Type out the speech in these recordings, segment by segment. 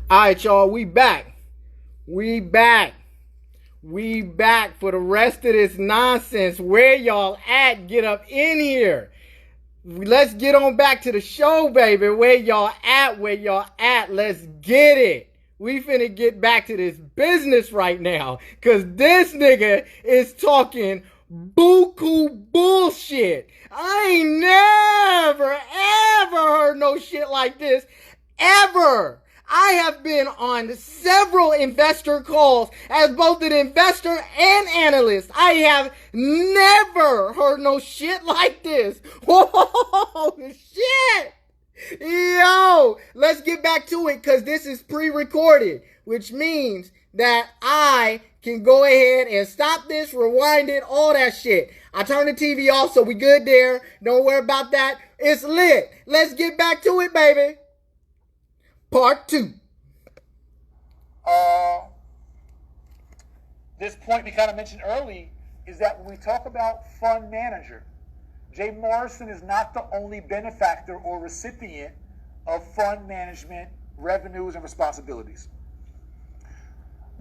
All right, y'all, we back. We back. We back for the rest of this nonsense. Where y'all at? Get up in here. Let's get on back to the show, baby. Where y'all at? Where y'all at? Let's get it. We finna get back to this business right now. Cause this nigga is talking buku bullshit. I ain't never, ever heard no shit like this. Ever. I have been on several investor calls as both an investor and analyst. I have never heard no shit like this. Whoa, shit. Yo, let's get back to it because this is pre-recorded, which means that I can go ahead and stop this, rewind it, all that shit. I turned the TV off, so we good there. Don't worry about that. It's lit. Let's get back to it, baby. Part 2. This point we kind of mentioned early is that when we talk about fund manager, Jay Morrison is not the only benefactor or recipient of fund management revenues and responsibilities.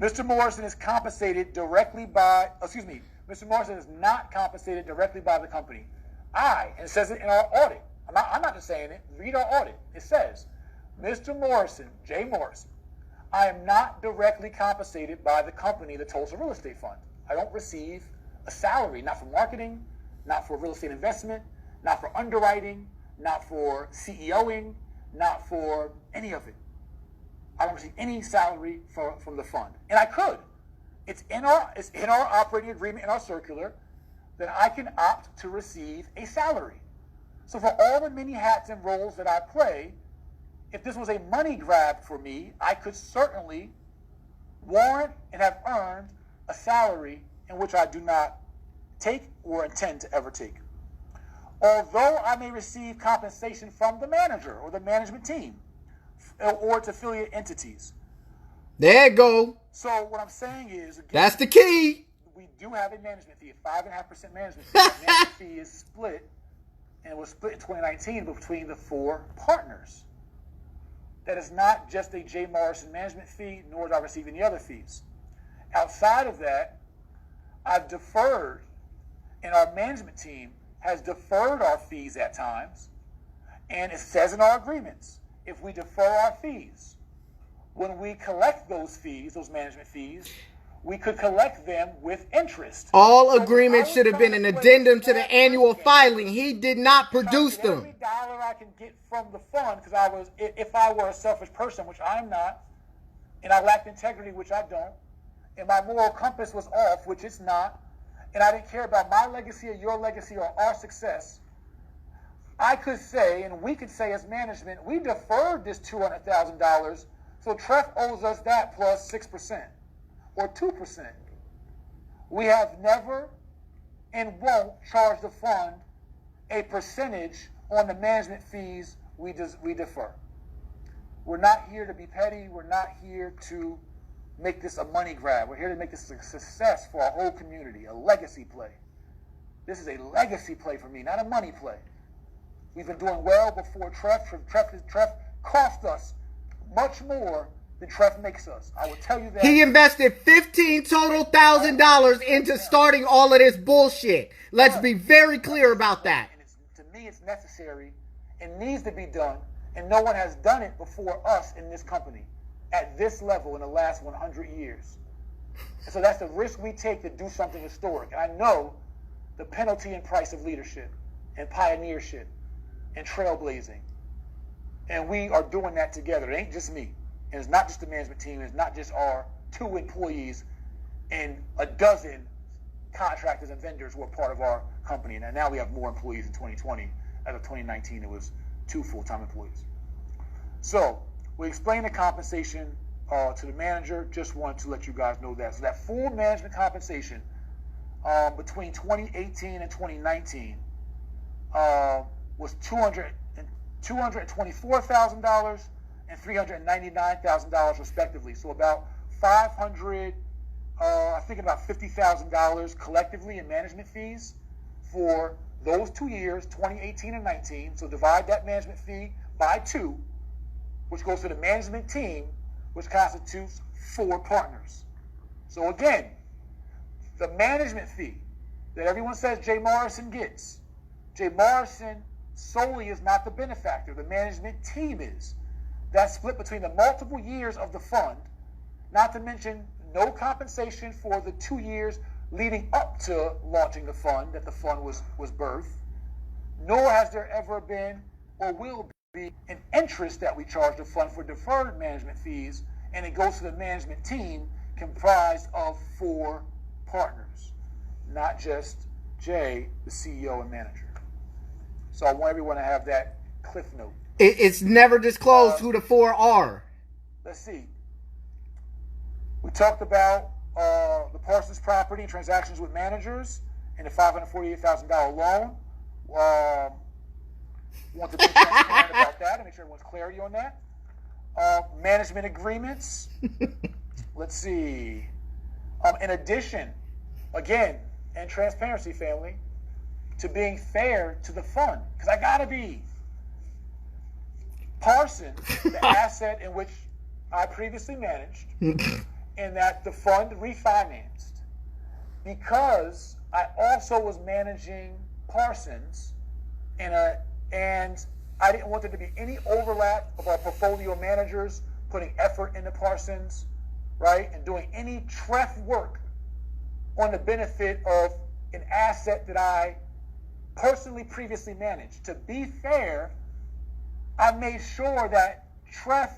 Mr. Morrison is compensated directly by, Mr. Morrison is not compensated directly by the company. And it says it in our audit. I'm not just saying it. Read our audit. It says, Mr. Morrison, Jay Morrison, I am not directly compensated by the company, the Tulsa Real Estate Fund. I don't receive a salary, not for marketing, not for real estate investment, not for underwriting, not for CEOing, not for any of it. I don't receive any salary from the fund. And I could. It's in our operating agreement, in our circular, that I can opt to receive a salary. So for all the many hats and roles that I play, if this was a money grab for me, I could certainly warrant and have earned a salary in which I do not take or intend to ever take. Although I may receive compensation from the manager or the management team or its affiliate entities. There you go. So what I'm saying is, again, that's the key. We do have a management fee, a 5.5% management fee. The management fee is split, and it was split in 2019 between the 4 partners. That is not just a Jay Morrison management fee, nor do I receive any other fees. Outside of that, I've deferred, and our management team has deferred our fees at times, and it says in our agreements, if we defer our fees, when we collect those fees, those management fees, we could collect them with interest. All agreements should have been an addendum to the annual filing. He did not produce them. Every dollar I can get from the fund, because if I were a selfish person, which I am not, and I lacked integrity, which I don't, and my moral compass was off, which it's not, and I didn't care about my legacy or your legacy or our success, I could say, and we could say as management, we deferred this $200,000, so TREF owes us that plus 6%. Or 2%. We have never and won't charge the fund a percentage on the management fees we defer. We're not here to be petty. We're not here to make this a money grab. We're here to make this a success for our whole community, a legacy play. This is a legacy play for me, not a money play. We've been doing well before TREF. TREF cost us much more than TREF makes us. I will tell you that. He invested $15,000 into starting all of this bullshit. Let's be very clear about that. And to me, it's necessary and needs to be done, and no one has done it before us in this company at this level in the last 100 years. And so that's the risk we take to do something historic. And I know the penalty and price of leadership and pioneership and trailblazing. And we are doing that together. It ain't just me. And it's not just the management team. It's not just our 2 employees and a dozen contractors and vendors who are part of our company. And now we have more employees in 2020. As of 2019, it was 2 full-time employees. So we explained the compensation to the manager. Just wanted to let you guys know that. So that full management compensation between 2018 and 2019 was $224,000 and $399,000 respectively. So about $50,000 collectively in management fees for those 2 years, 2018 and 19. So divide that management fee by 2, which goes to the management team, which constitutes 4 partners. So again, the management fee that everyone says Jay Morrison gets, Jay Morrison solely is not the benefactor. The management team is. That's split between the multiple years of the fund, not to mention no compensation for the 2 years leading up to launching the fund, that the fund was birthed, nor has there ever been or will be an interest that we charge the fund for deferred management fees, and it goes to the management team comprised of 4 partners, not just Jay, the CEO and manager. So I want everyone to have that cliff note. It's never disclosed who the 4 are. Let's see. We talked about the Parsons property, transactions with managers, and the $548,000 loan. Want to be transparent about that and make sure everyone's clarity on that. Management agreements. Let's see. In addition, again, and transparency, family, to being fair to the fund, because I gotta be. Parsons, the asset in which I previously managed, and that the fund refinanced, because I also was managing Parsons, and I didn't want there to be any overlap of our portfolio managers putting effort into Parsons, right, and doing any TREF work on the benefit of an asset that I personally previously managed. To be fair, I made sure that TREF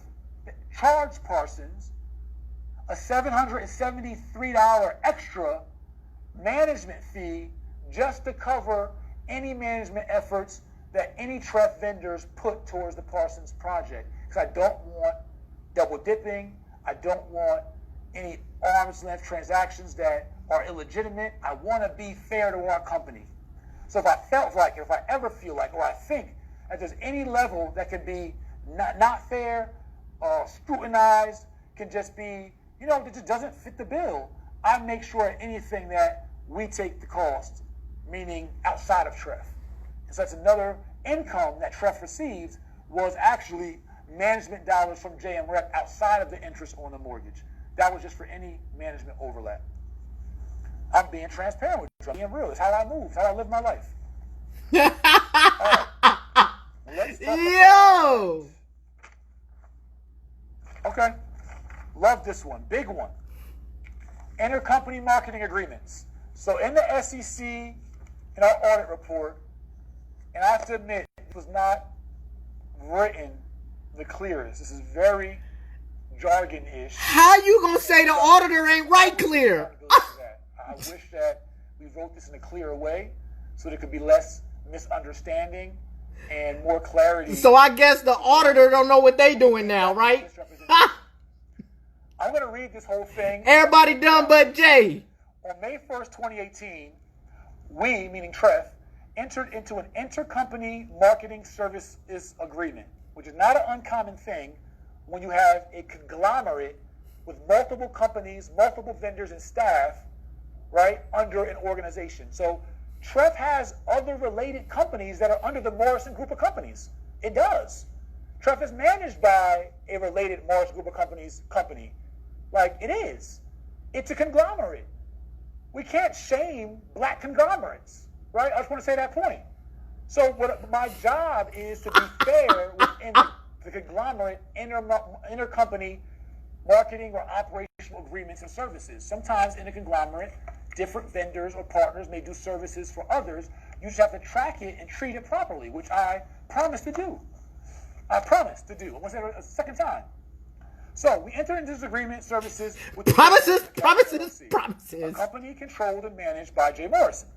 charged Parsons a $773 extra management fee just to cover any management efforts that any TREF vendors put towards the Parsons project. Because I don't want double dipping. I don't want any arm's length transactions that are illegitimate. I want to be fair to our company. So if I felt like, if I ever feel like, or I think that there's any level that could be not fair, scrutinized, can just be, that just doesn't fit the bill, I make sure anything that we take the cost, meaning outside of TREF. And so that's another income that TREF receives, was actually management dollars from JM Rep outside of the interest on the mortgage. That was just for any management overlap. I'm being transparent with you. I'm being real. It's how I move. It's how I live my life. Let's talk about... Okay. Love this one. Big one. Intercompany marketing agreements. So in the SEC, in our audit report, and I have to admit, it was not written the clearest. This is very jargon-ish. How you gonna say the auditor ain't right clear? I wish that we wrote this in a clearer way so there could be less misunderstanding and more clarity. So I guess the auditor don't know what they doing now, right? I'm going to read this whole thing. Everybody done but Jay. On May 1st, 2018, we, meaning TREF, entered into an intercompany marketing services agreement, which is not an uncommon thing when you have a conglomerate with multiple companies, multiple vendors and staff, right, under an organization. So TREF has other related companies that are under the Morrison group of companies. It does. TREF is managed by a related Morrison group of companies company. Like, it is. It's a conglomerate. We can't shame black conglomerates, right? I just want to say that point. So what my job is to be fair within the conglomerate intercompany marketing or operational agreements and services. Sometimes in a conglomerate, different vendors or partners may do services for others. You just have to track it and treat it properly, which I promise to do. I promise to do. I'm going to say it a second time. So we entered into this agreement services with promises, a company controlled and managed by Jay Morrison,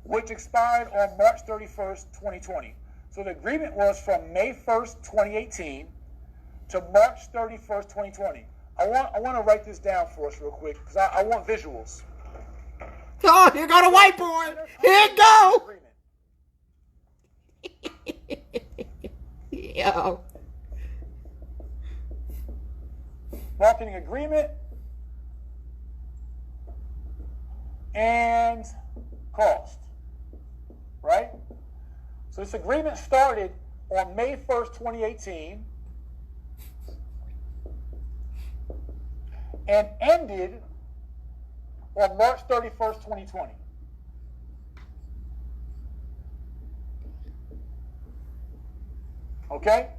which expired on March 31st, 2020. So the agreement was from May 1st, 2018 to March 31st, 2020. I want to write this down for us real quick because I want visuals. Oh, here go the whiteboard. Here it go. Yo. Marketing agreement and cost, right? So this agreement started on May 1st, 2018, and ended on March 31st, 2020. Okay?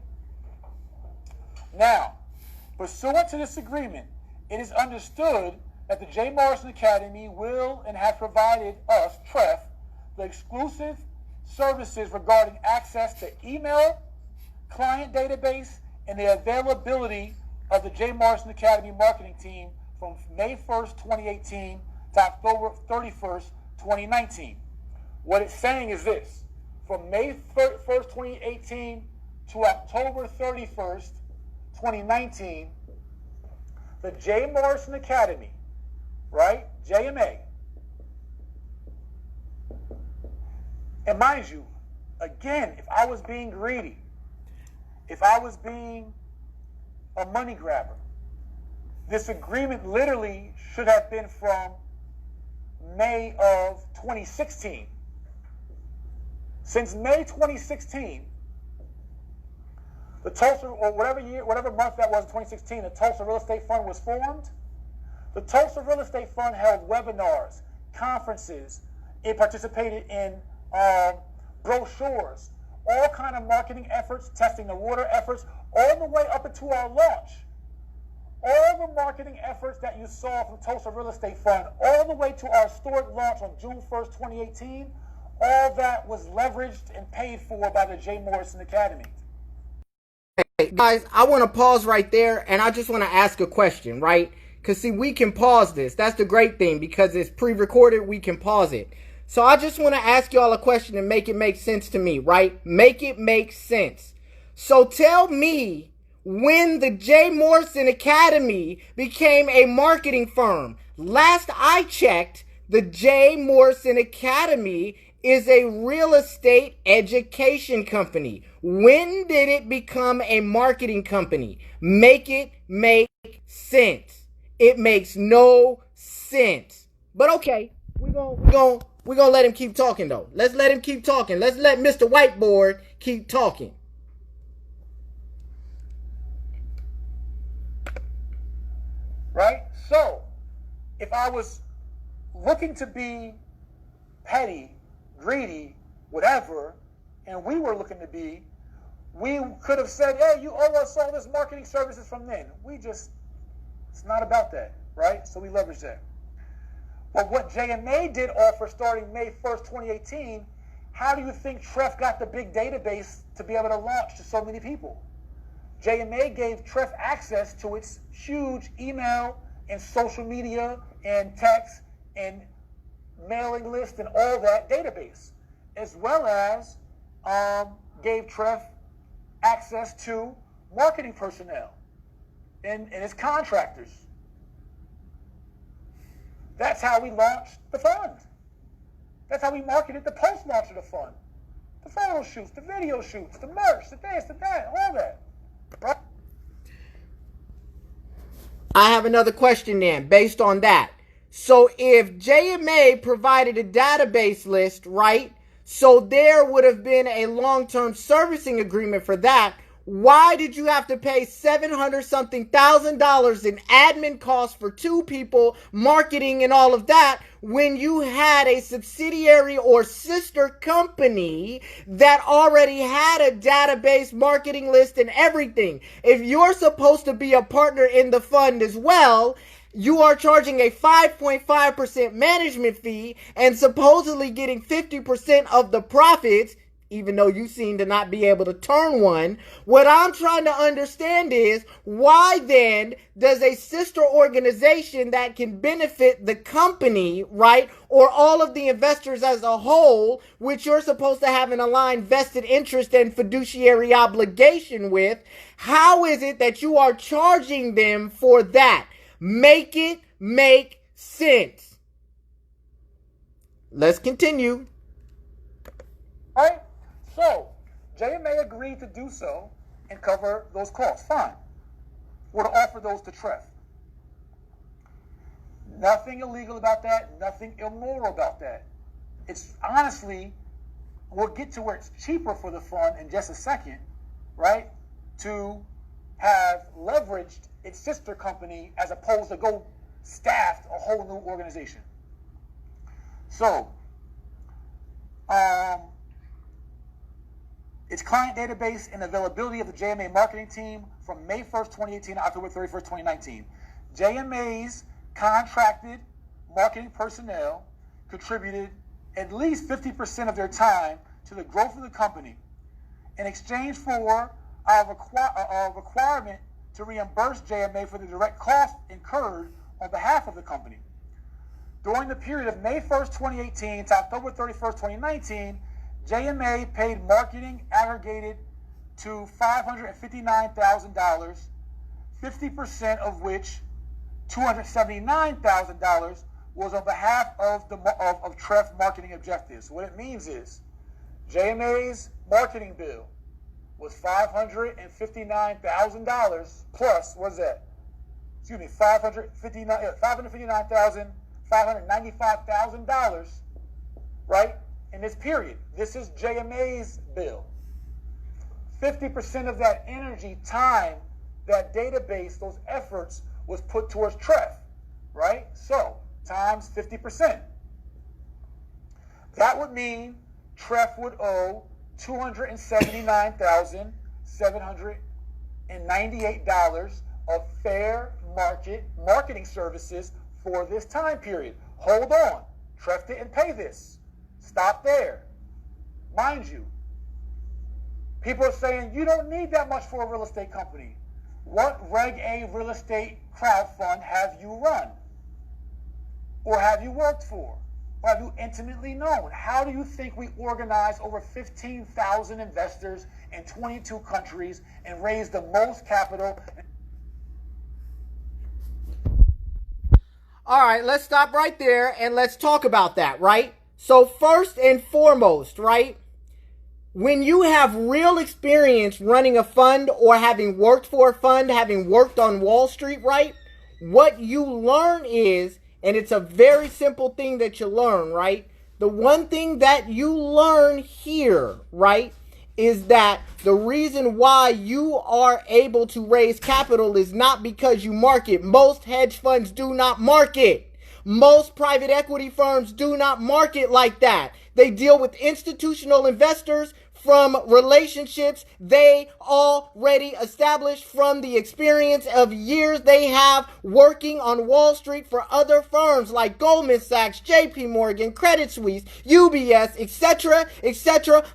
Now, pursuant to this agreement, it is understood that the J. Morrison Academy will and has provided us, TREF, the exclusive services regarding access to email, client database, and the availability of the J. Morrison Academy marketing team from May 1st, 2018 to October 31st, 2019. What it's saying is this: from May 1st, 2018 to October 31st, 2019, the J. Morrison Academy, right, JMA, and mind you, again, if I was being greedy, if I was being a money grabber, this agreement literally should have been from May of 2016. Since May 2016, the Tulsa, or whatever month that was in 2016, the Tulsa Real Estate Fund was formed. The Tulsa Real Estate Fund held webinars, conferences. It participated in brochures, all kind of marketing efforts, testing the water efforts, all the way up into our launch. All the marketing efforts that you saw from Tulsa Real Estate Fund, all the way to our historic launch on June 1st, 2018, all that was leveraged and paid for by the J. Morrison Academy. Hey, guys, I want to pause right there, and I just want to ask a question, right? Because, see, we can pause this. That's the great thing. Because it's pre-recorded, we can pause it. So I just want to ask y'all a question and make it make sense to me, right? Make it make sense. So tell me when the J. Morrison Academy became a marketing firm. Last I checked, the J. Morrison Academy is a real estate education company. When did it become a marketing company? Make it make sense. It makes no sense. But okay, we're gonna let him keep talking though. Let's let him keep talking. Let's let Mr. Whiteboard keep talking. Right? So, if I was looking to be petty, greedy, whatever, and we were looking to be, we could have said, hey, you owe us all this marketing services from then. It's not about that, right? So we leverage that. But what JMA did offer starting May 1st, 2018, how do you think TREF got the big database to be able to launch to so many people? JMA gave TREF access to its huge email and social media and text and mailing list and all that database, as well as gave TREF access to marketing personnel and its contractors. That's how we launched the fund. That's how we marketed the post-launch of the fund. The photo shoots, the video shoots, the merch, the this, the that, all that. Right? I have another question then, based on that. So if JMA provided a database list, right? So there would have been a long-term servicing agreement for that. Why did you have to pay $700-something thousand in admin costs for two people, marketing and all of that, when you had a subsidiary or sister company that already had a database, marketing list, and everything? If you're supposed to be a partner in the fund as well, you are charging a 5.5% management fee and supposedly getting 50% of the profits, even though you seem to not be able to turn one. What I'm trying to understand is, why then does a sister organization that can benefit the company, right, or all of the investors as a whole, which you're supposed to have an aligned vested interest and fiduciary obligation with, how is it that you are charging them for that? Make it make sense. Let's continue. All right? So, JMA agreed to do so and cover those costs. Fine. Or to offer those to TREF. Nothing illegal about that. Nothing immoral about that. It's honestly, we'll get to where it's cheaper for the fund in just a second, right? To have leveraged its sister company as opposed to go staffed a whole new organization. So, its client database and availability of the JMA marketing team from May 1st, 2018 to October 31st, 2019. JMA's contracted marketing personnel contributed at least 50% of their time to the growth of the company in exchange for our requirement to reimburse JMA for the direct costs incurred on behalf of the company. During the period of May 1st, 2018 to October 31st, 2019, JMA paid marketing aggregated to $559,000, 50% of which, $279,000, was on behalf of TREF marketing objectives. What it means is JMA's marketing bill was $559,000 plus, what is that? Excuse me, $559,595,000, right? In this period. This is JMA's bill. 50% of that energy, time, that database, those efforts was put towards TREF, right? So, times 50%. That would mean TREF would owe $279,798 of fair market marketing services for this time period. Hold on. TREF didn't pay this. Stop there. Mind you, people are saying you don't need that much for a real estate company. What Reg A real estate crowd fund have you run? Or have you worked for? Or have you intimately known? How do you think we organize over 15,000 investors in 22 countries and raise the most capital? All right, let's stop right there and let's talk about that, right? So first and foremost, right, when you have real experience running a fund or having worked for a fund, having worked on Wall Street, right, what you learn is, and it's a very simple thing that you learn, right, the one thing that you learn here, right, is that the reason why you are able to raise capital is not because you market. Most hedge funds do not market. Most private equity firms do not market like that. They deal with institutional investors from relationships they already established from the experience of years they have working on Wall Street for other firms like Goldman Sachs, JP Morgan, Credit Suisse, UBS, etc.,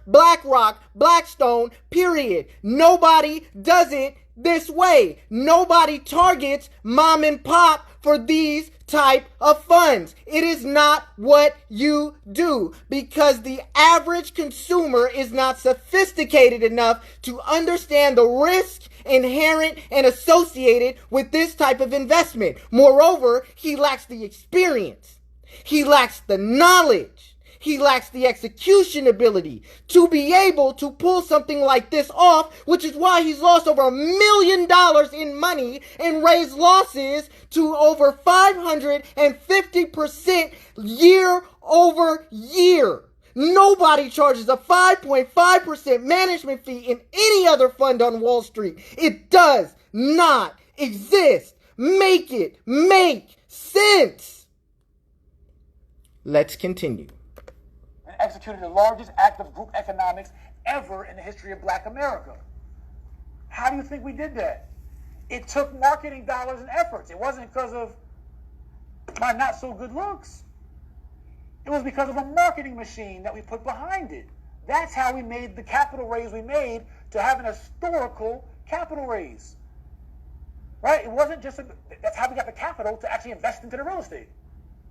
BlackRock, Blackstone, period. Nobody does it this way. Nobody targets mom and pop for these type of funds. It is not what you do because the average consumer is not sophisticated enough to understand the risk inherent and associated with this type of investment. Moreover, he lacks the experience. He lacks the knowledge. He lacks the execution ability to be able to pull something like this off, which is why he's lost over $1 million in money and raised losses to over 550% year over year. Nobody charges a 5.5% management fee in any other fund on Wall Street. It does not exist. Make it make sense. Let's continue. Executed the largest act of group economics ever in the history of Black America. How do you think we did that? It took marketing dollars and efforts. It wasn't because of my not so good looks. It was because of a marketing machine that we put behind it. That's how we made the capital raise we made to have an historical capital raise. Right? It wasn't just, that's how we got the capital to actually invest into the real estate.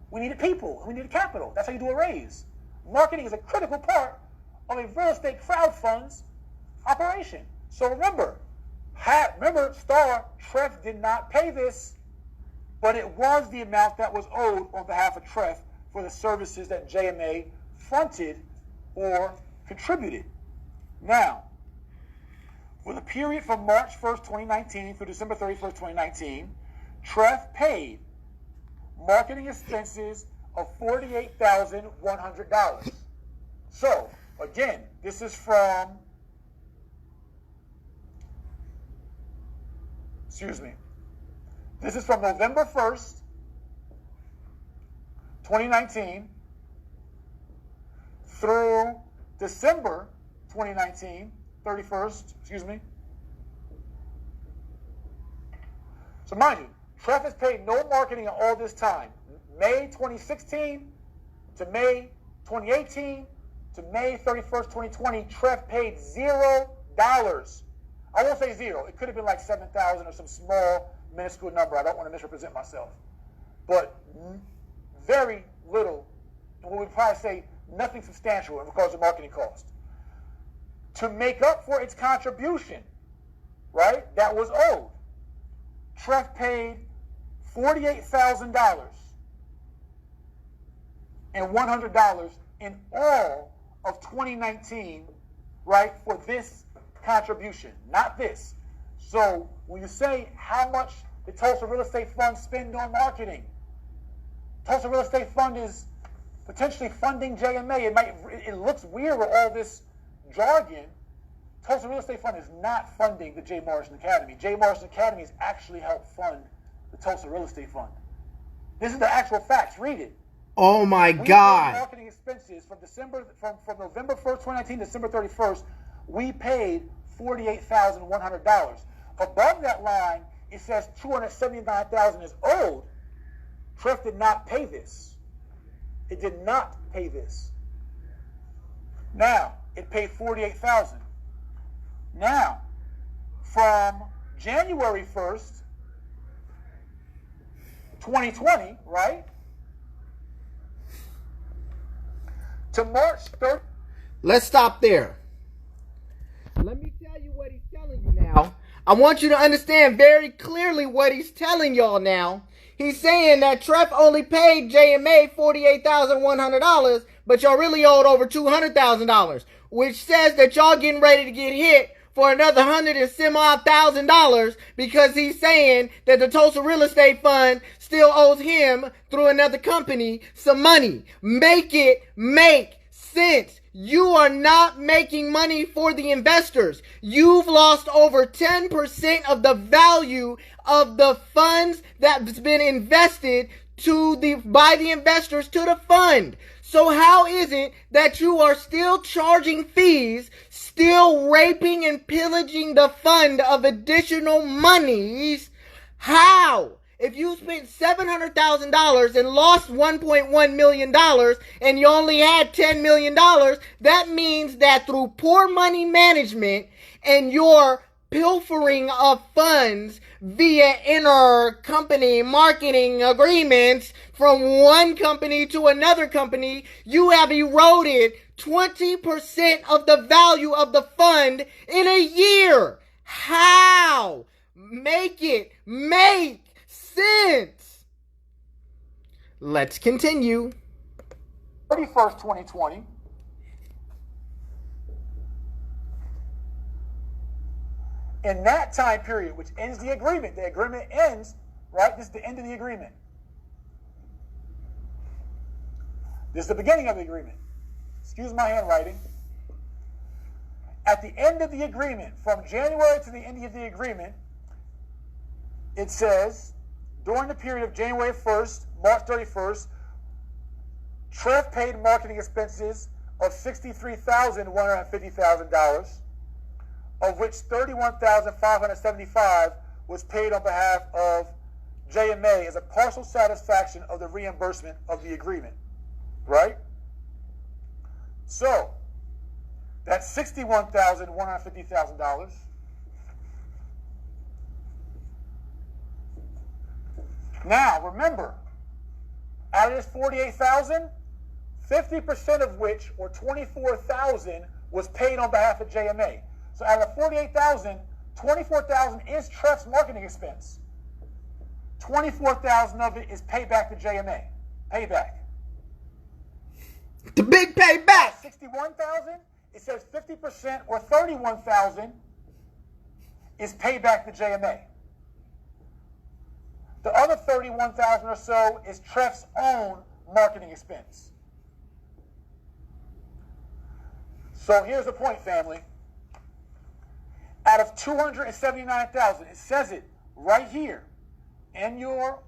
We needed people. We needed capital. That's how you do a raise. Marketing is a critical part of a real estate crowd fund's operation. So remember, TREF did not pay this, but it was the amount that was owed on behalf of TREF for the services that JMA fronted or contributed. Now, for the period from March 1st, 2019 through December 31st, 2019, TREF paid marketing expenses of $48,100. So, again, this is from excuse me. This is from November 1st, 2019 through December 2019, 31st, excuse me. So mind you, TREF has paid no marketing in all this time. May 2016 to May 2018 to May 31st, 2020, TREF paid $0. I won't say zero. It could have been like 7,000 or some small, minuscule number. I don't want to misrepresent myself. But very little, and we would probably say nothing substantial in regards to marketing cost. To make up for its contribution, right, that was owed, TREF paid $48,000 and $100 in all of 2019, right, for this contribution, not this. So when you say how much the Tulsa Real Estate Fund spend on marketing, Tulsa Real Estate Fund is potentially funding JMA. It looks weird with all this jargon. Tulsa Real Estate Fund is not funding the J. Morrison Academy. J. Morrison Academy has actually helped fund the Tulsa Real Estate Fund. This is the actual facts. Read it. Oh my God. Marketing expenses from November 1st, 2019 to December 31st, we paid $48,100. Above that line, it says $279,000 is owed. TREF did not pay this. It did not pay this. Now, it paid $48,000. Now, from January 1st, 2020, right, to March 3rd. Let's stop there. Let me tell you what he's telling you now. I want you to understand very clearly what he's telling y'all now. He's saying that TREF only paid JMA $48,100, but y'all really owed over $200,000, which says that y'all getting ready to get hit for another $100,000 and some odd $1,000 because he's saying that the Tulsa Real Estate Fund still owes him through another company some money. Make it make sense. You are not making money for the investors. You've lost over 10% of the value of the funds that's been invested by the investors to the fund. So how is it that you are still charging fees, still raping and pillaging the fund of additional monies? How? If you spent $700,000 and lost $1.1 million and you only had $10 million, that means that through poor money management and your pilfering of funds via inter-company marketing agreements from one company to another company, you have eroded 20% of the value of the fund in a year. How? Make it make sense. Let's continue. 31st, 2020. In that time period, which ends the agreement ends, right? This is the end of the agreement. This is the beginning of the agreement. Excuse my handwriting. At the end of the agreement, from January to the end of the agreement, it says, during the period of January 1st, March 31st, TREF paid marketing expenses of $63,150,000, of which $31,575 was paid on behalf of JMA as a partial satisfaction of the reimbursement of the agreement, right? So, that's $61,150,000. Now, remember, out of this $48,000, 50% of which, or $24,000, was paid on behalf of JMA. So out of $48,000, $24,000 is TREF's marketing expense. $24,000 of it is payback to JMA. Payback. The big payback. $61,000, it says 50% or $31,000 is payback to JMA. The other $31,000 or so is TREF's own marketing expense. So here's the point, family. Out of $279,000, it says it right here in our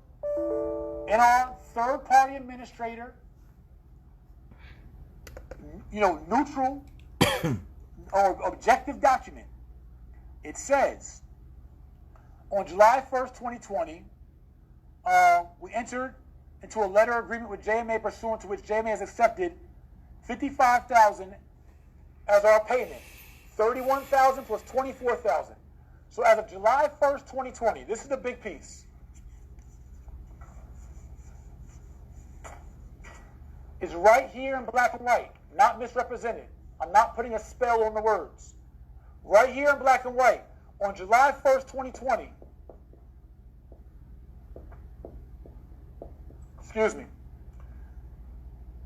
third-party administrator, neutral or objective document, it says, on July 1st, 2020, we entered into a letter agreement with JMA pursuant to which JMA has accepted $55,000 as our payment, $31,000 plus $24,000. So as of July 1st, 2020, this is the big piece. It's right here in black and white, not misrepresented. I'm not putting a spell on the words. Right here in black and white, on July 1st, 2020,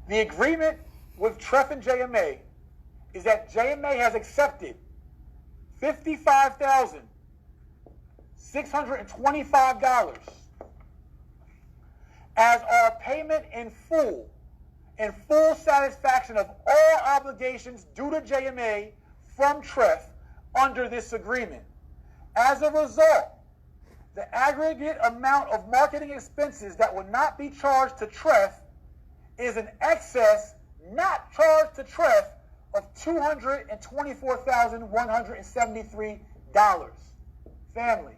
the agreement with TREF and JMA is that JMA has accepted $55,625 as our payment in full satisfaction of all obligations due to JMA from TREF under this agreement. As a result, the aggregate amount of marketing expenses that will not be charged to TREF is an excess not charged to TREF of $224,173. Family.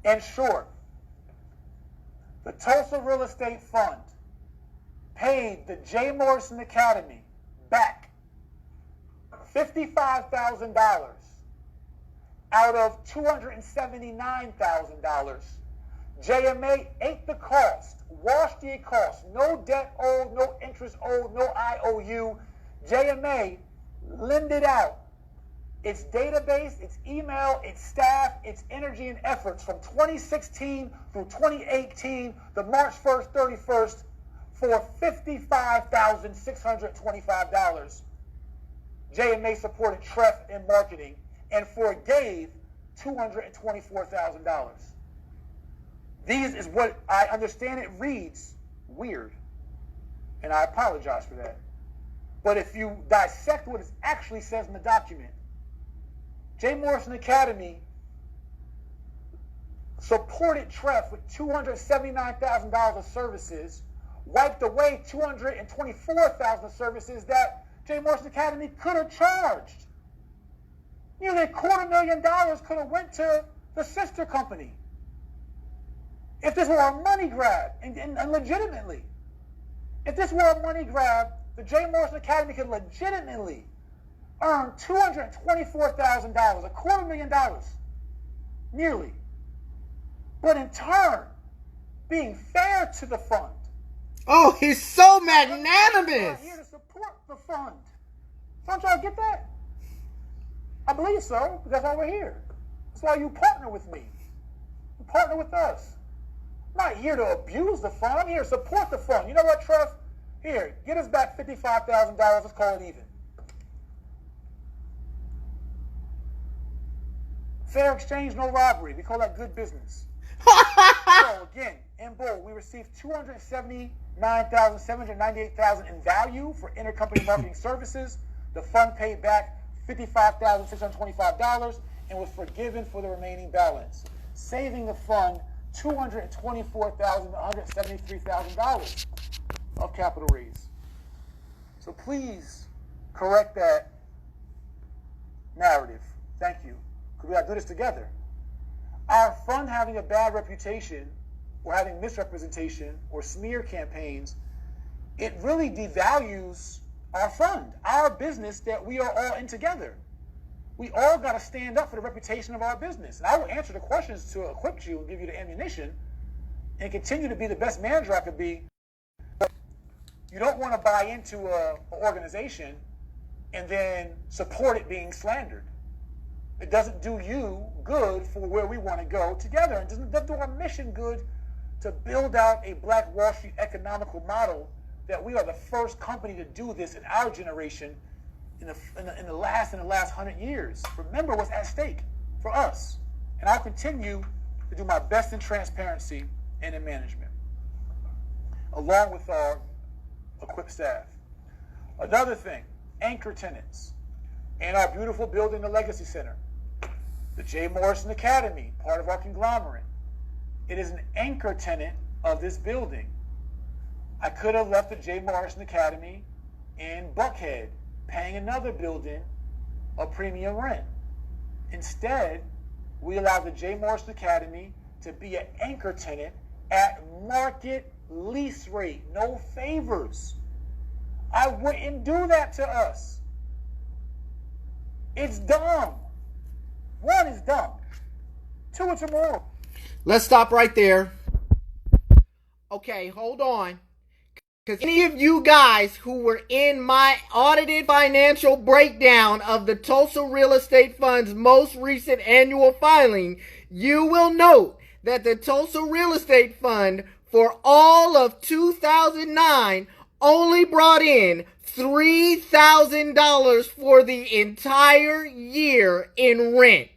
In short, the Tulsa Real Estate Fund paid the J. Morrison Academy back $55,000 out of $279,000. JMA ate the cost, washed the cost, no debt owed, no interest owed, no IOU. JMA lended out its database, its email, its staff, its energy and efforts from 2016 through 2018, the March 1st, 31st, for $55,625. JMA supported TREF in marketing and forgave $224,000. These is what I understand. It reads weird, and I apologize for that. But if you dissect what it actually says in the document, J. Morrison Academy supported TREF with $279,000 of services, wiped away $224,000 of services that J. Morrison Academy could have charged. Nearly $250,000 could have went to the sister company. If this were a money grab, and legitimately, if this were a money grab, the J. Morrison Academy could legitimately earn $224,000, $250,000, nearly. But in turn, being fair to the fund. Oh, he's so magnanimous. I'm here to support the fund. Don't y'all get that? I believe so, because that's why we're here. That's why you partner with me. You partner with us. I'm not here to abuse the fund. I'm here to support the fund. You know what, TREF? Here, get us back $55,000. Let's call it even. Fair exchange, no robbery. We call that good business. So again, in bold, we received $279,798,000 in value for intercompany marketing services. The fund paid back $55,625 and was forgiven for the remaining balance, saving the fund $224,173,000 of capital raise. So please correct that narrative. Thank you. Because we got to do this together. Our fund having a bad reputation or having misrepresentation or smear campaigns, it really devalues our fund, our business that we are all in together. We all got to stand up for the reputation of our business. And I will answer the questions to equip you and give you the ammunition and continue to be the best manager I could be. But you don't want to buy into an organization and then support it being slandered. It doesn't do you good for where we want to go together. It doesn't do our mission good to build out a Black Wall Street economical model that we are the first company to do this in our generation in the last 100 years. Remember what's at stake for us. And I'll continue to do my best in transparency and in management, along with our equipped staff. Another thing, anchor tenants in our beautiful building, the Legacy Center. The J. Morrison Academy, part of our conglomerate. It is an anchor tenant of this building. I could have left the J. Morrison Academy in Buckhead, paying another building a premium rent. Instead, we allowed the J. Morrison Academy to be an anchor tenant at market lease rate, no favors. I wouldn't do that to us. It's dumb. One is dumb. Two, it's immoral. Let's stop right there. Okay, hold on. Because any of you guys who were in my audited financial breakdown of the Tulsa Real Estate Fund's most recent annual filing, you will note that the Tulsa Real Estate Fund for all of 2009 only brought in $3,000 for the entire year in rent.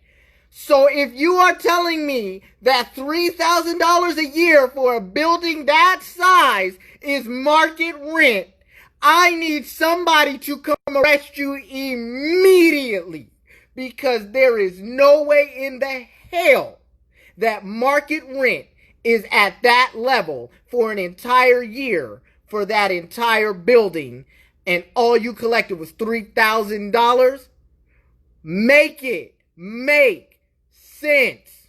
So if you are telling me that $3,000 a year for a building that size is market rent, I need somebody to come arrest you immediately, because there is no way in the hell that market rent is at that level for an entire year for that entire building, and all you collected was $3,000. Make sense.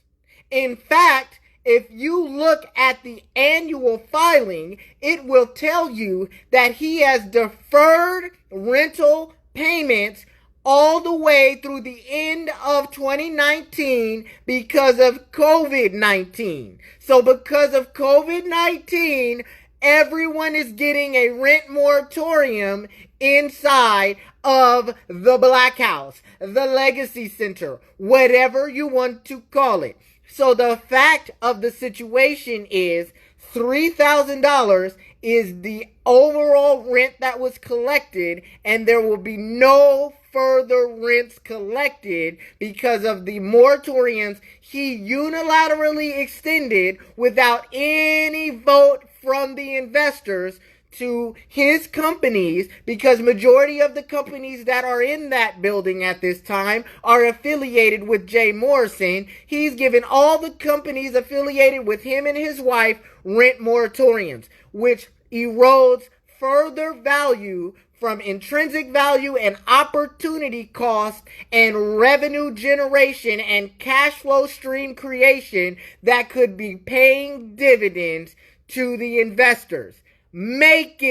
In fact, if you look at the annual filing, it will tell you that he has deferred rental payments all the way through the end of 2019 because of COVID-19. So because of COVID-19, everyone is getting a rent moratorium inside of the Black House, the Legacy Center, whatever you want to call it. So the fact of the situation is $3,000 is the overall rent that was collected, and there will be no further rents collected because of the moratoriums he unilaterally extended without any vote from the investors to his companies, because majority of the companies that are in that building at this time are affiliated with J. Morrison. He's given all the companies affiliated with him and his wife rent moratoriums, which erodes further value from intrinsic value and opportunity cost and revenue generation and cash flow stream creation that could be paying dividends to the investors. Make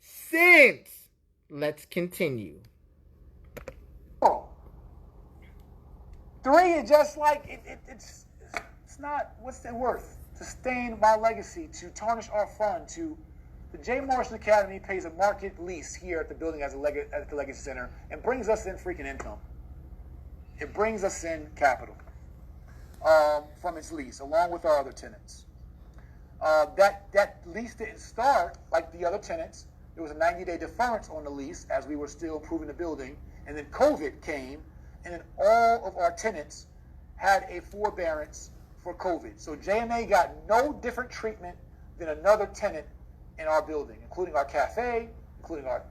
sense. Let's continue. Oh. Three is just like, it's not, what's it worth? To stain my legacy, to tarnish our fund, to... The J. Morrison Academy pays a market lease here at the building at the Legacy Center and brings us in freaking income. It brings us in capital from its lease, along with our other tenants. That lease didn't start like the other tenants. There was a 90-day deference on the lease as we were still improving the building, and then COVID came, and then all of our tenants had a forbearance for COVID. So JMA got no different treatment than another tenant in our building, including our cafe, including our,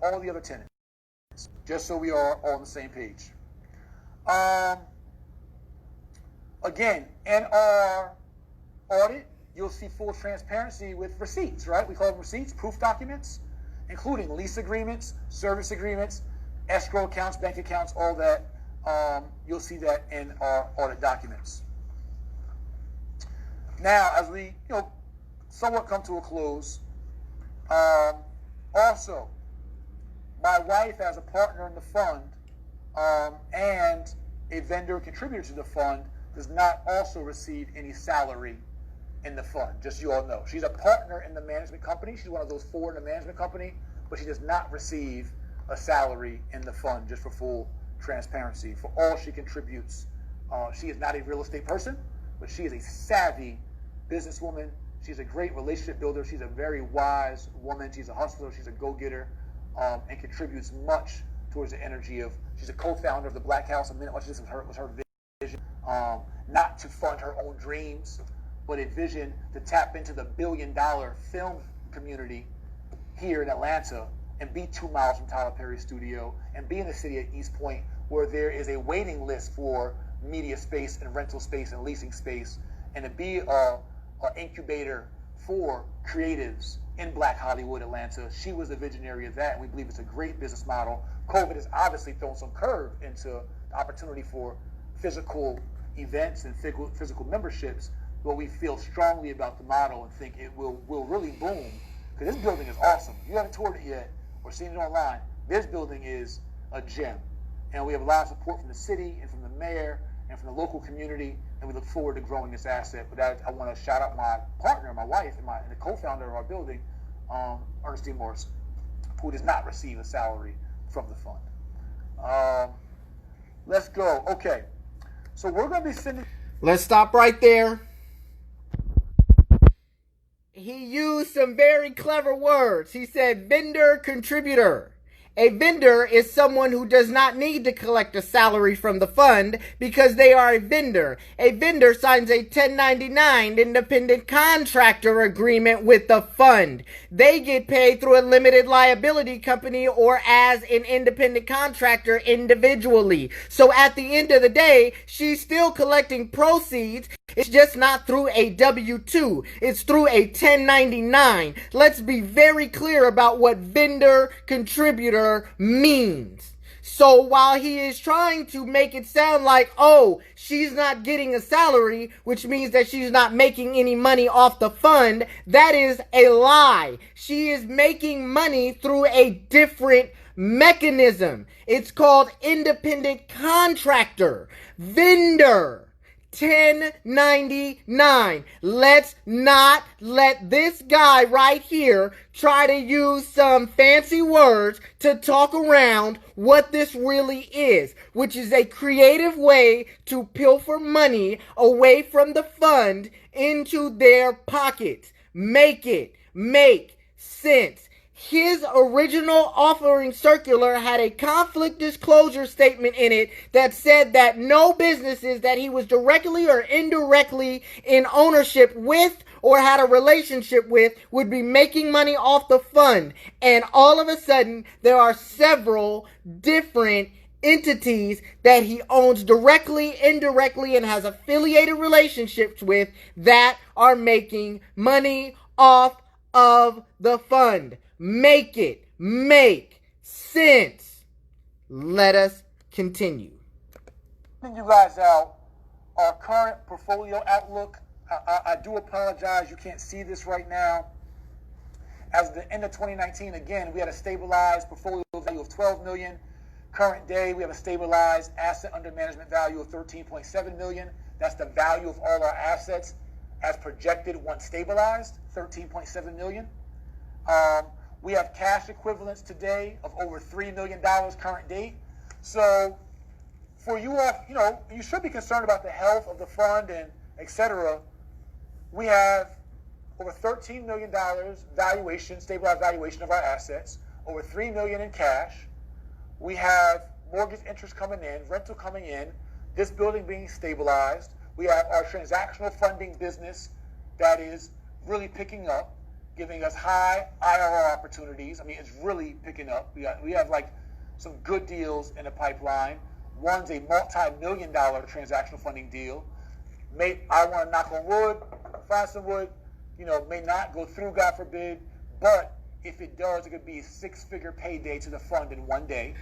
all the other tenants, just so we are all on the same page. Again, in our audit, you'll see full transparency with receipts, right? We call them receipts, proof documents, including lease agreements, service agreements, escrow accounts, bank accounts, all that. You'll see that in our audit documents. Now, as we, somewhat come to a close, also, my wife, as a partner in the fund and a vendor contributor to the fund, does not also receive any salary in the fund, just so you all know. She's a partner in the management company. She's one of those four in the management company, but she does not receive a salary in the fund, just for full transparency. For all she contributes, she is not a real estate person, but she is a savvy businesswoman. She's a great relationship builder. She's a very wise woman. She's a hustler. She's a go-getter, and contributes much towards the energy of, she's a co-founder of the Black House. A minute much of this was her vision, not to fund her own dreams, but a vision to tap into the billion-dollar film community here in Atlanta and be 2 miles from Tyler Perry's studio and be in the city of East Point where there is a waiting list for media space and rental space and leasing space, and to be an incubator for creatives in Black Hollywood, Atlanta. She was the visionary of that, and we believe it's a great business model. COVID has obviously thrown some curve into the opportunity for physical events and physical memberships, but we feel strongly about the model and think it will really boom, because this building is awesome. If you haven't toured it yet or seen it online, this building is a gem, and we have a lot of support from the city and from the mayor and from the local community, and we look forward to growing this asset. But I want to shout out my partner, my wife, and the co-founder of our building, Ernestine Morrison, who does not receive a salary from the fund. Let's go. Okay, so we're going to be sending... Let's stop right there. He used some very clever words. He said vendor contributor. A vendor is someone who does not need to collect a salary from the fund because they are a vendor. A vendor signs a 1099 independent contractor agreement with the fund. They get paid through a limited liability company or as an independent contractor individually. So at the end of the day, she's still collecting proceeds. It's just not through a W-2. It's through a 1099. Let's be very clear about what vendor contributor means. So while he is trying to make it sound like, oh, she's not getting a salary, which means that she's not making any money off the fund, that is a lie. She is making money through a different mechanism. It's called independent contractor, vendor. 1099. Let's not let this guy right here try to use some fancy words to talk around what this really is, which is a creative way to pilfer money away from the fund into their pockets. Make it make sense. His original offering circular had a conflict disclosure statement in it that said that no businesses that he was directly or indirectly in ownership with or had a relationship with would be making money off the fund. And all of a sudden, there are several different entities that he owns directly, indirectly, and has affiliated relationships with that are making money off of the fund. Make it make sense. Let us continue. You guys out our current portfolio outlook. I do apologize, you can't see this right now. As of the end of 2019, again, we had a stabilized portfolio value of $12 million. Current day, we have a stabilized asset under management value of $13.7 million. That's the value of all our assets as projected once stabilized, $13.7 million. We have cash equivalents today of over $3 million current date. So for you all, you should be concerned about the health of the fund and et cetera. We have over $13 million valuation, stabilized valuation of our assets, over $3 million in cash. We have mortgage interest coming in, rental coming in, this building being stabilized. We have our transactional funding business that is really picking up, giving us high IRR opportunities. I mean, it's really picking up. We have like some good deals in the pipeline. One's a multi-million-dollar transactional funding deal. I want to knock on wood, find some wood, may not go through, God forbid, but if it does, it could be a six-figure payday to the fund in one day.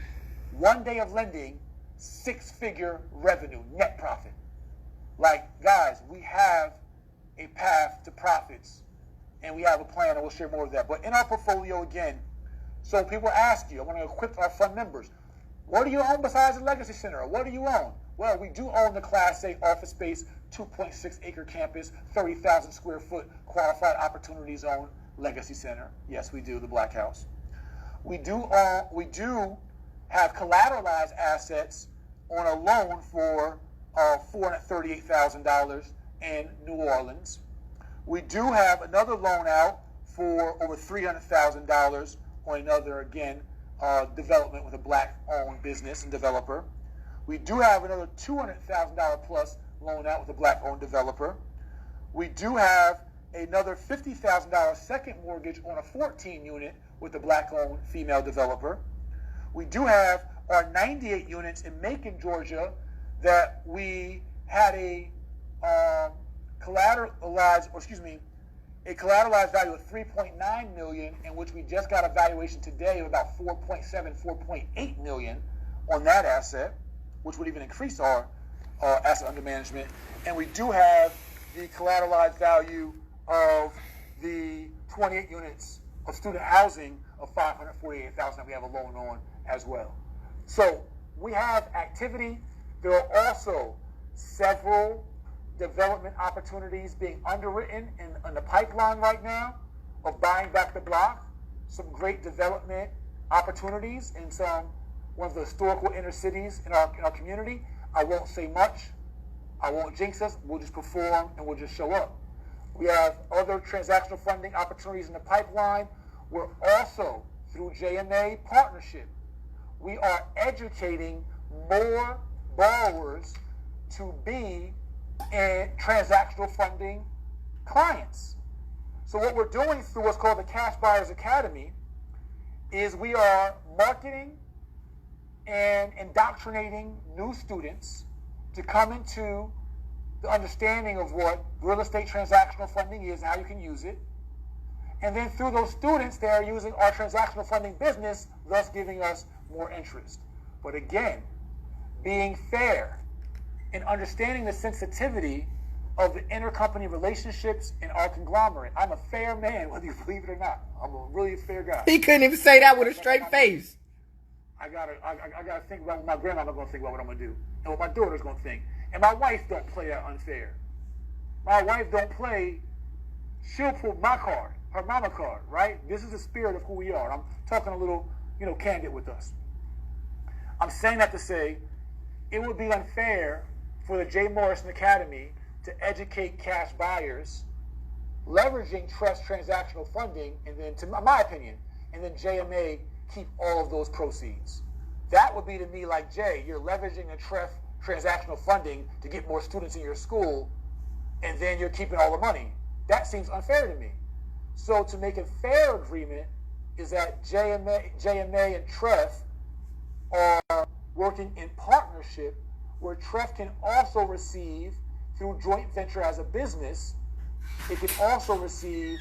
1 day of lending, six-figure revenue, net profit. Like, guys, we have a path to profits, and we have a plan, and we'll share more of that. But in our portfolio, again, so people ask you, I want to equip our fund members, what do you own besides the Legacy Center? What do you own? Well, we do own the Class A office space, 2.6-acre campus, 30,000 square foot qualified opportunity zone Legacy Center. Yes, we do, the Black House. We do have collateralized assets on a loan for $438,000 in New Orleans. We do have another loan out for over $300,000 on another, again, development with a black-owned business and developer. We do have another $200,000 plus loan out with a black-owned developer. We do have another $50,000 second mortgage on a 14-unit with a black-owned female developer. We do have our 98 units in Macon, Georgia, that we had a collateralized value of $3.9 million, in which we just got a valuation today of about $4.8 million on that asset, which would even increase our asset under management. And we do have the collateralized value of the 28 units of student housing of $548,000 that we have a loan on as well. So we have activity. There are also several development opportunities being underwritten in the pipeline right now of buying back the block. Some great development opportunities in one of the historical inner cities in our community. I won't say much. I won't jinx us. We'll just perform and we'll just show up. We have other transactional funding opportunities in the pipeline. We're also, through JMA partnership, we are educating more borrowers to be transactional funding clients. So what we're doing through what's called the Cash Buyers Academy is we are marketing and indoctrinating new students to come into the understanding of what real estate transactional funding is and how you can use it. And then through those students, they are using our transactional funding business, thus giving us more interest. But again, being fair and understanding the sensitivity of the intercompany relationships in our conglomerate. I'm a fair man, whether you believe it or not. I'm a really fair guy. He couldn't even say that with a straight face. I gotta think about what my grandma's gonna think about what I'm gonna do, and what my daughter's gonna think. And my wife don't play that unfair. My wife don't play. She'll pull my card, her mama card, right? This is the spirit of who we are. I'm talking a little, candid with us. I'm saying that to say it would be unfair for the J. Morrison Academy to educate cash buyers, leveraging TREF's transactional funding, and then, to my opinion, and then JMA keep all of those proceeds. That would be to me like, Jay, you're leveraging the TREF transactional funding to get more students in your school, and then you're keeping all the money. That seems unfair to me. So to make a fair agreement is that JMA and TREF are working in partnership, where TREF can also receive, through joint venture as a business, it can also receive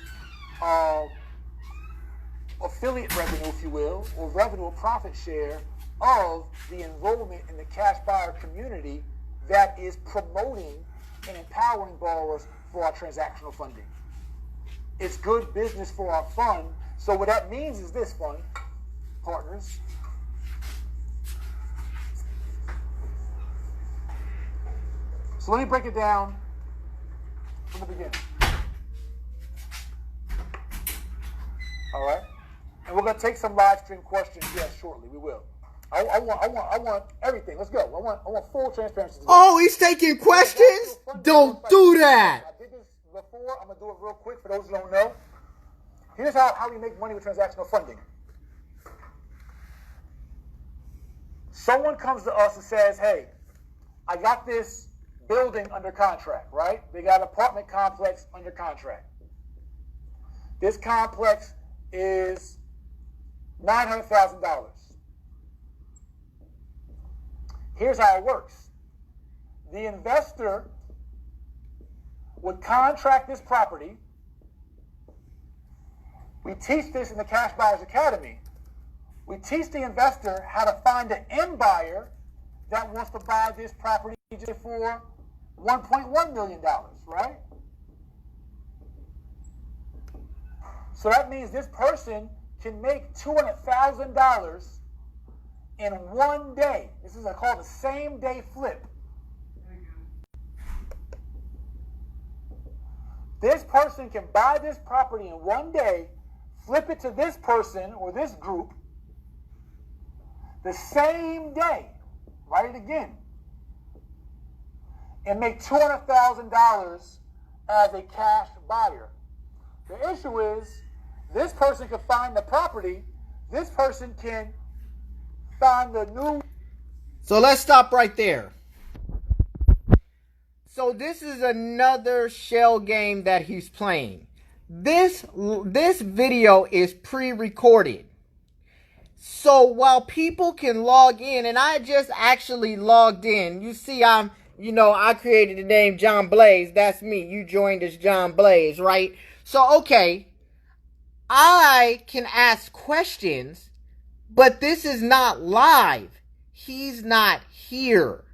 affiliate revenue, if you will, or revenue or profit share of the enrollment in the cash buyer community that is promoting and empowering borrowers for our transactional funding. It's good business for our fund. So what that means is this, fund partners. So let me break it down from the beginning. All right? And we're going to take some live stream questions, yes, shortly. We will. I want everything. Let's go. I want full transparency. Oh, he's taking questions? Don't do that. I did this before. I'm going to do it real quick for those who don't know. Here's how we make money with transactional funding. Someone comes to us and says, hey, I got this building under contract, right? They got an apartment complex under contract. This complex is $900,000. Here's how it works. The investor would contract this property. We teach this in the Cash Buyers Academy. We teach the investor how to find an end buyer that wants to buy this property for $1.1 million, right? So that means this person can make $200,000 in one day. This is called a same-day flip. This person can buy this property in one day, flip it to this person or this group the same day, write it again, and make $200,000 as a cash buyer. The issue is this person can find the property, this person can find the new. So let's stop right there. So this is another shell game that he's playing. This video is pre-recorded. So while people can log in, and I just actually logged in, you see I created the name John Blaze. That's me. You joined as John Blaze, right? So, okay, I can ask questions, but this is not live. He's not here.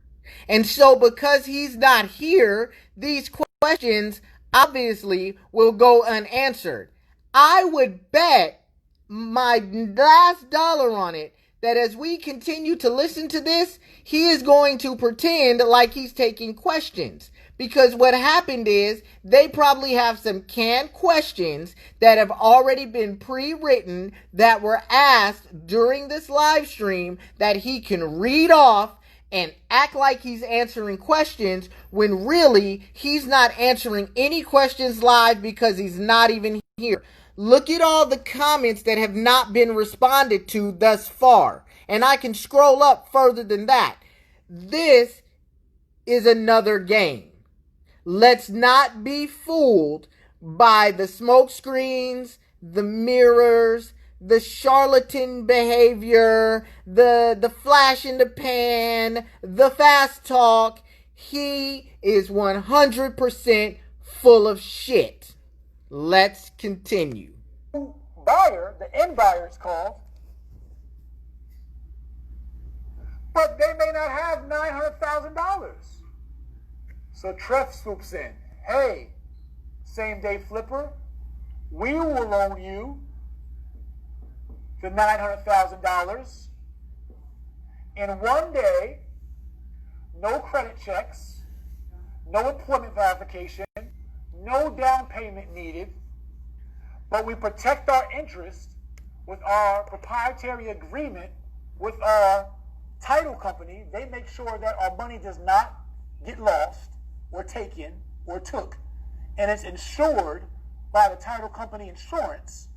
And so because he's not here, these questions obviously will go unanswered. I would bet my last dollar on it that as we continue to listen to this, he is going to pretend like he's taking questions. Because what happened is they probably have some canned questions that have already been pre-written that were asked during this live stream that he can read off and act like he's answering questions when really he's not answering any questions live because he's not even here. Look at all the comments that have not been responded to thus far. And I can scroll up further than that. This is another game. Let's not be fooled by the smoke screens, the mirrors, the charlatan behavior, the flash in the pan, the fast talk. He is 100% full of shit. Let's continue. Buyer, the end buyer is called, but they may not have $900,000. So TREF swoops in. Hey, same day flipper, we will loan you the $900,000 in one day, no credit checks, no employment verification, no down payment needed, but we protect our interest with our proprietary agreement with our title company. They make sure that our money does not get lost or taken or took, and it's insured by the title company insurance,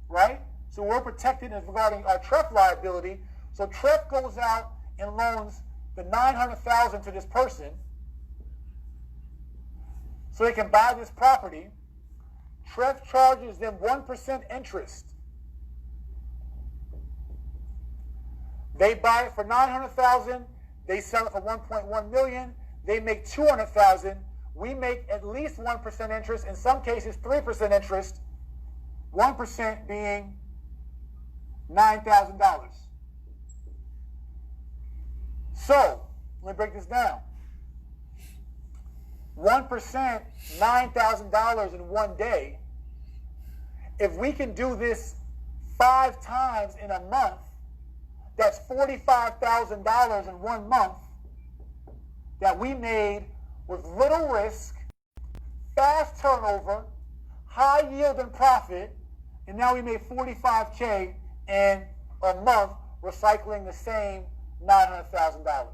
right? So we're protected as regarding our TREF liability. So TREF goes out and loans the $900,000 to this person so they can buy this property. TREF charges them 1% interest. They buy it for $900,000. They sell it for $1.1 million. They make $200,000. We make at least 1% interest. In some cases, 3% interest. 1% being $9,000. So let me break this down. 1%, $9,000 in one day. If we can do this 5 times in a month, that's $45,000 in 1 month that we made with little risk, fast turnover, high yield and profit, and now we made $45K in a month recycling the same $900,000.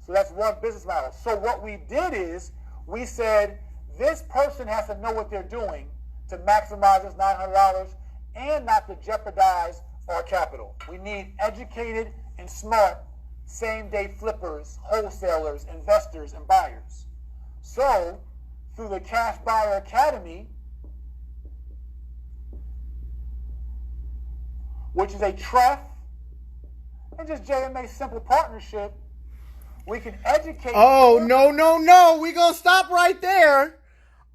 So that's one business model. So what we did is we said this person has to know what they're doing to maximize this $900 and not to jeopardize our capital. We need educated and smart same-day flippers, wholesalers, investors, and buyers. So through the Cash Buyer Academy, which is a TREF and just JMA simple partnership, we can educate. Oh, no. We're going to stop right there.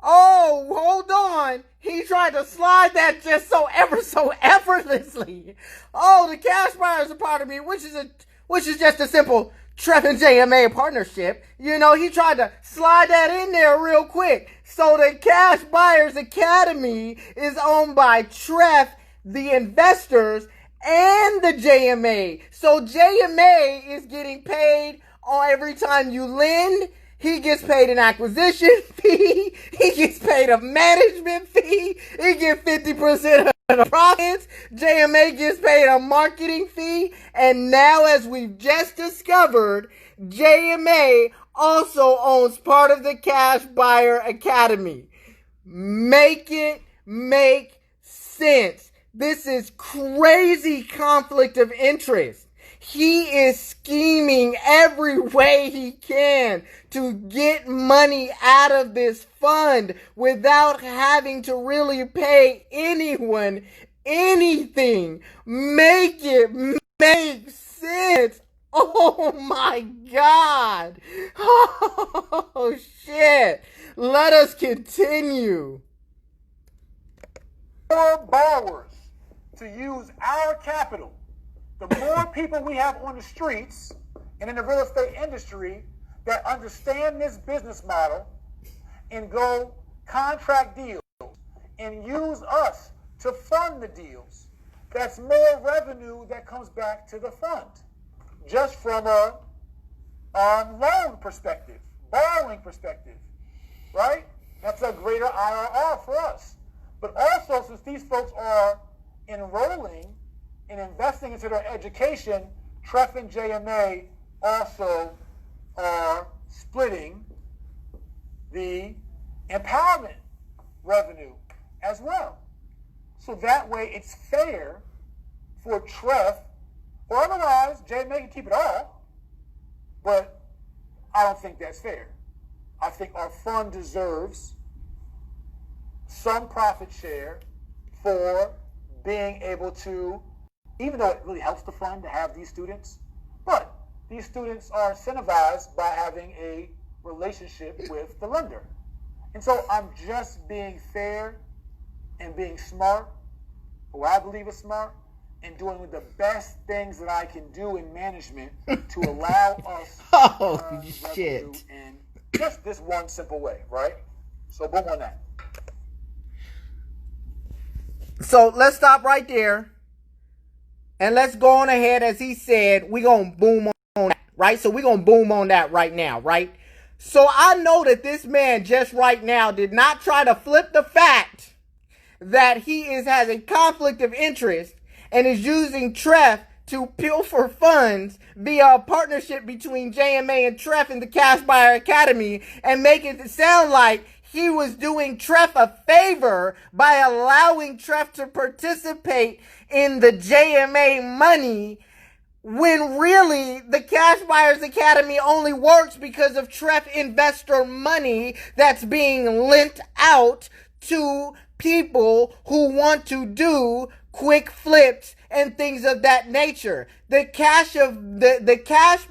Oh, hold on. He tried to slide that just ever so effortlessly. Oh, the Cash Buyers are part of me, which is just a simple TREF and JMA partnership. You know, he tried to slide that in there real quick. So the Cash Buyers Academy is owned by TREF, the investors, and the JMA. So JMA is getting paid on every time you lend. He gets paid an acquisition fee. He gets paid a management fee. He gets 50% of the profits. JMA gets paid a marketing fee. And now, as we've just discovered, JMA also owns part of the Cash Buyer Academy. Make it make sense. This is crazy conflict of interest. He is scheming every way he can to get money out of this fund without having to really pay anyone anything. Make it make sense. Oh my God. Oh shit. Let us continue. More borrowers to use our capital, the more people we have on the streets and in the real estate industry that understand this business model and go contract deals and use us to fund the deals, that's more revenue that comes back to the fund. Just from a loan perspective, borrowing perspective, right? That's a greater IRR for us. But also, since these folks are enrolling and investing into their education, TREF and JMA also are splitting the empowerment revenue as well. So that way it's fair for TREF, or otherwise JMA can keep it all, but I don't think that's fair. I think our fund deserves some profit share for being able to, even though it really helps the fund to have these students, but these students are incentivized by having a relationship with the lender. And so I'm just being fair and being smart, or I believe is smart, and doing the best things that I can do in management to allow us Oh shit. in just this one simple way, right? So boom on that. So let's stop right there. And let's go on ahead. As he said, we're going to boom on that, right? So we're going to boom on that right now, right? So I know that this man just right now did not try to flip the fact that he has a conflict of interest and is using TREF to pilfer funds via a partnership between JMA and TREF and the Cash Buyer Academy, and make it sound like he was doing TREF a favor by allowing TREF to participate in the JMA money, when really the Cash Buyers Academy only works because of TREF investor money that's being lent out to people who want to do quick flips and things of that nature. The Cash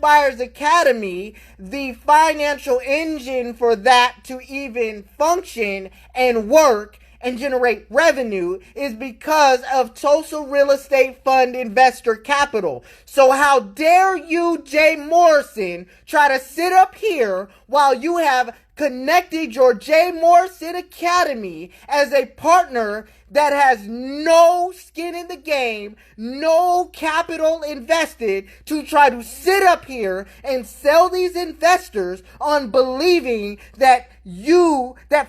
Buyers Academy, the financial engine for that to even function and work and generate revenue, is because of Tulsa Real Estate Fund investor capital. So how dare you, Jay Morrison, try to sit up here while you have connected your Jay Morrison Academy as a partner that has no skin in the game, no capital invested, to try to sit up here and sell these investors on believing that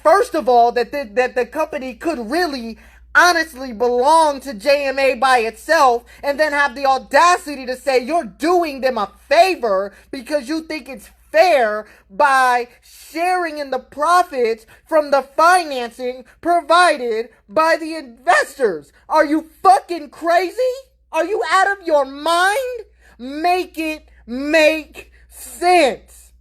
first of all, that the company could really honestly belong to JMA by itself, and then have the audacity to say you're doing them a favor because you think it's fair by sharing in the profits from the financing provided by the investors. Are you fucking crazy? Are you out of your mind? Make it make sense.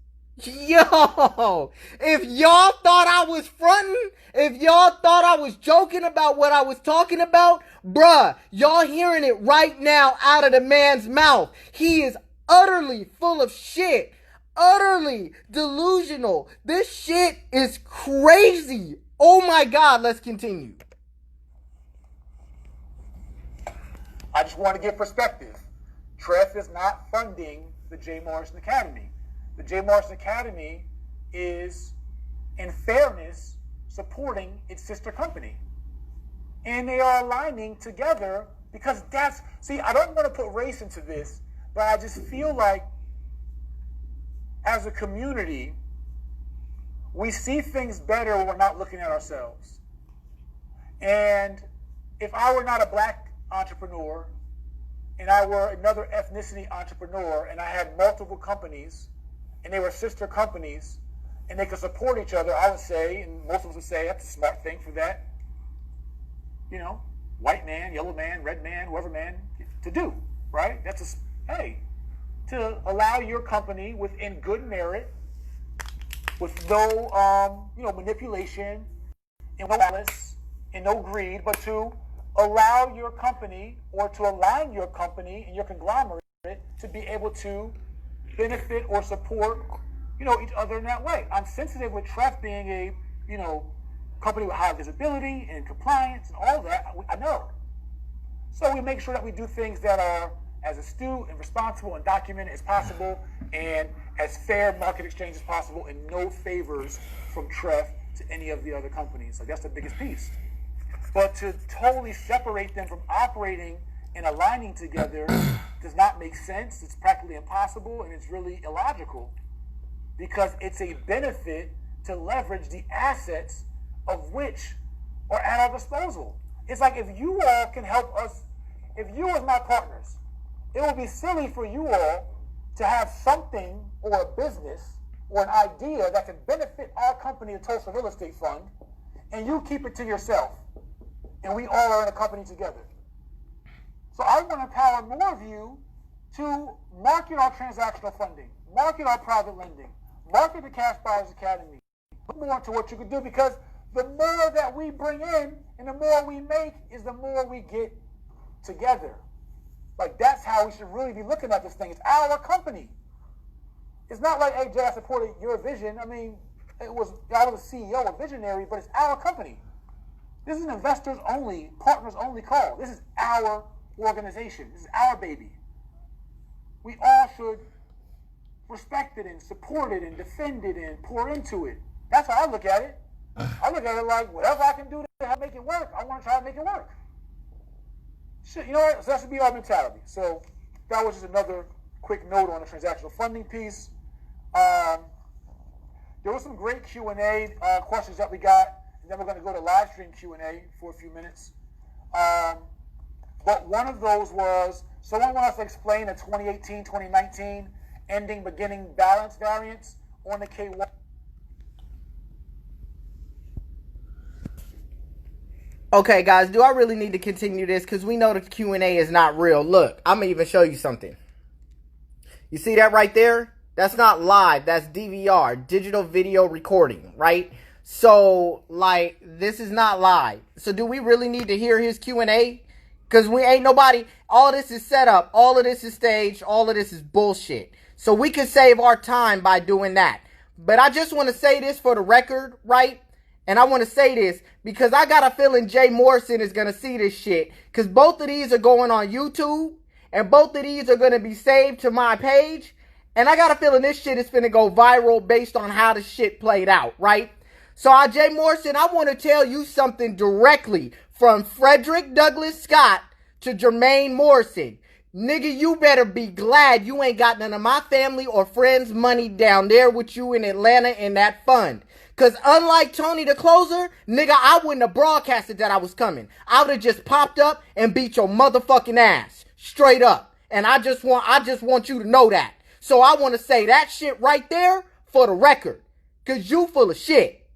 Yo, if y'all thought I was fronting, if y'all thought I was joking about what I was talking about, bruh, y'all hearing it right now out of the man's mouth. He is utterly full of shit. Utterly delusional. This shit is crazy. Oh my God, let's continue. I just want to give perspective. TREF is not funding the J. Morrison Academy. The J. Morrison Academy is, in fairness, supporting its sister company. And they are aligning together because I don't want to put race into this, but I just feel like as a community, we see things better when we're not looking at ourselves. And if I were not a black entrepreneur and I were another ethnicity entrepreneur and I had multiple companies and they were sister companies and they could support each other, I would say, and most of us would say, that's a smart thing for that, white man, yellow man, red man, whoever man, to do, right? To allow your company within good merit, with no manipulation and no malice and no greed, but to allow your company or to align your company and your conglomerate to be able to benefit or support, each other in that way. I'm sensitive with TREF being a, company with high visibility and compliance and all that. I know. So we make sure that we do things that are as astute and responsible and documented as possible and as fair market exchange as possible, and no favors from TREF to any of the other companies. Like, that's the biggest piece. But to totally separate them from operating and aligning together does not make sense. It's practically impossible, and it's really illogical, because it's a benefit to leverage the assets of which are at our disposal. It's like, if you all can help us, if you as my partners, it would be silly for you all to have something or a business or an idea that can benefit our company, the Tulsa Real Estate Fund, and you keep it to yourself, and we all are in a company together. So I want to empower more of you to market our transactional funding, market our private lending, market the Cash Buyers Academy, put more into what you can do, because the more that we bring in and the more we make is the more we get together. Like, that's how we should really be looking at this thing. It's our company. It's not like, hey, Jay, I supported your vision. I mean, I was a CEO, a visionary, but it's our company. This is an investors only, partners only call. This is our organization. This is our baby. We all should respect it and support it and defend it and pour into it. That's how I look at it. I look at it like, whatever I can do to help make it work, I want to try to make it work. Shit, you know what? So that should be our mentality. So that was just another quick note on the transactional funding piece. There was some great Q&A questions that we got, and then we're going to go to live stream Q&A for a few minutes. But one of those was, someone wants us to explain the 2018-2019 ending-beginning balance variance on the K1. Okay, guys, do I really need to continue this? Because we know the Q&A is not real. Look, I'm going to even show you something. You see that right there? That's not live. That's DVR, digital video recording, right? So, like, this is not live. So do we really need to hear his Q&A? Because we ain't nobody, all this is set up, all of this is staged, all of this is bullshit. So we can save our time by doing that. But I just want to say this for the record, right? And I want to say this because I got a feeling Jay Morrison is going to see this shit. Because both of these are going on YouTube. And both of these are going to be saved to my page. And I got a feeling this shit is going to go viral based on how the shit played out, right? So Jay Morrison, I want to tell you something directly from Fredrick Douglass Scott to Jermaine Morrison. Nigga, you better be glad you ain't got none of my family or friends' money down there with you in Atlanta in that fund. Because unlike Tony the Closer, nigga, I wouldn't have broadcasted that I was coming. I would have just popped up and beat your motherfucking ass. Straight up. And I just want you to know that. So I want to say that shit right there for the record. Because you full of shit.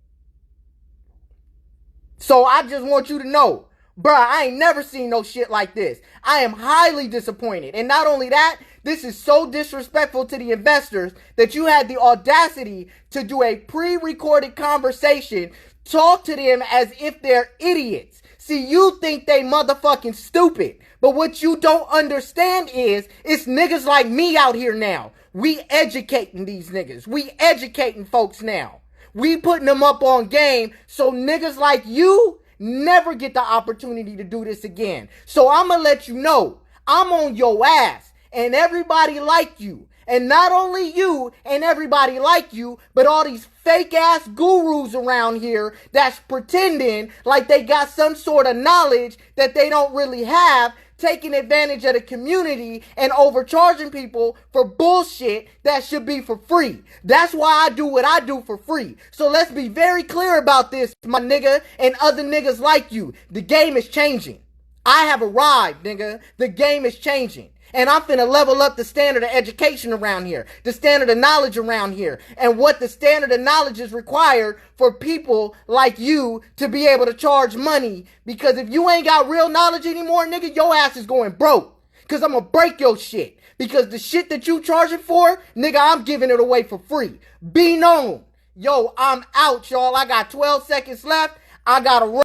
So I just want you to know. Bruh, I ain't never seen no shit like this. I am highly disappointed. And not only that, this is so disrespectful to the investors that you had the audacity to do a pre-recorded conversation, talk to them as if they're idiots. See, you think they motherfucking stupid. But what you don't understand is, it's niggas like me out here now. We educating these niggas. We educating folks now. We putting them up on game so niggas like you never get the opportunity to do this again. So I'm going to let you know, I'm on your ass and everybody like you. And not only you and everybody like you, but all these fake ass gurus around here that's pretending like they got some sort of knowledge that they don't really have, taking advantage of the community and overcharging people for bullshit that should be for free. That's why I do what I do for free. So let's be very clear about this, my nigga, and other niggas like you. The game is changing. I have arrived, nigga. The game is changing. And I'm finna level up the standard of education around here, the standard of knowledge around here, and what the standard of knowledge is required for people like you to be able to charge money. Because if you ain't got real knowledge anymore, nigga, your ass is going broke. Because I'm gonna break your shit. Because the shit that you charging for, nigga, I'm giving it away for free. Be known. Yo, I'm out, y'all. I got 12 seconds left. I gotta run.